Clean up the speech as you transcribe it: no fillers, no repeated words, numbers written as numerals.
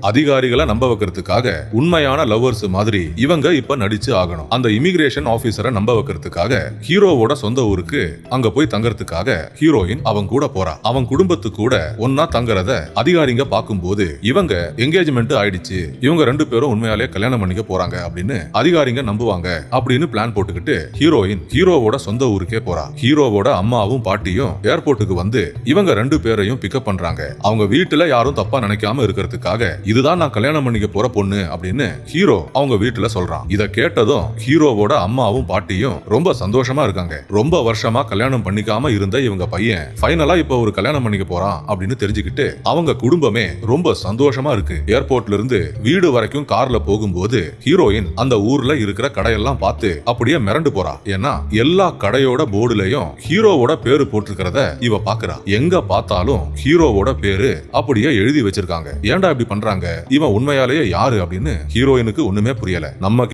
அதிகாரிகளை நம்ப வைக்கிறதுக்காக உண்மையான லவ்வர்ஸ் மாதிரி இவங்க இப்ப நடிச்சு ஆகணும். அந்த இமிகிரேஷன் ஆபீசரை நம்ப வைக்கிறதுக்காக ஹீரோவோட சொந்த ஊருக்கு அங்க போய் தங்கறதுக்காக ஹீரோயின் அவங்க கூட போறா. அவங்க குடும்பத்து கூட ஒன்னா தங்கறத அதிகாரிங்க பார்க்கும்போது இவங்க என்கேஜ்மெண்ட் ஆயிடுச்சு, இவங்க 2 பேரும் உண்மையாலே கல்யாணம் பண்ணிக்க போறாங்க அப்படின்னு அதிகாரிங்க நம்புவாங்க அப்படின்னு பிளான் போட்டுக்கிட்டு ஹீரோயின் ஹீரோவோட சொந்த ஊருக்கே போறா. ஹீரோவோட அம்மாவும் பாட்டியும் ஏர்போர்ட்டுக்கு வந்து இவங்க 2 பேரையும் பிக்கப் பண்றாங்க. அவங்க வீட்டுல யாரும் தப்பா நினைக்காம இருக்கிறதுக்காக இதுதான் நான் கல்யாணம் பண்ணிக்க போற பொண்ணு அப்படின்னு ஹீரோ அவங்க வீட்டுல சொல்றான். இத கேட்டதும் ஹீரோவோட அம்மாவும் பாட்டியும் ரொம்ப சந்தோஷமா இருக்காங்க. ரொம்ப வருஷமா கல்யாணம் பண்ணிக்காம இருந்த இவங்க பையன் ஃபைனலா இப்ப ஒரு கல்யாணம் பண்ணிக்க போறான் அப்படின்னு தெரிஞ்சுக்கிட்டு அவங்க குடும்பமே ரொம்ப சந்தோஷமா இருக்கு. ஏர்போர்ட்ல இருந்து வீடு வரைக்கும் கார்ல போகும்போது ஹீரோயின் அந்த ஊர்ல இருக்கிற கடையெல்லாம் பார்த்து அப்படியே மிரண்டு போறா. ஏன்னா எல்லா கடையோட போர்டுலயும் ஹீரோவோட பேரு போட்டிருக்கிறத இவ பாக்குறா. எங்க பார்த்தாலும் ஹீரோவோட பேரு அப்படியே எழுதி வச்சிருக்காங்க. ஏன்டா இப்படி பண்றாங்க, இவன் உண்மையாலேயே யாரு அப்படின்னு ஹீரோயினுக்கு ஒண்ணுமே புரியல. நம்ம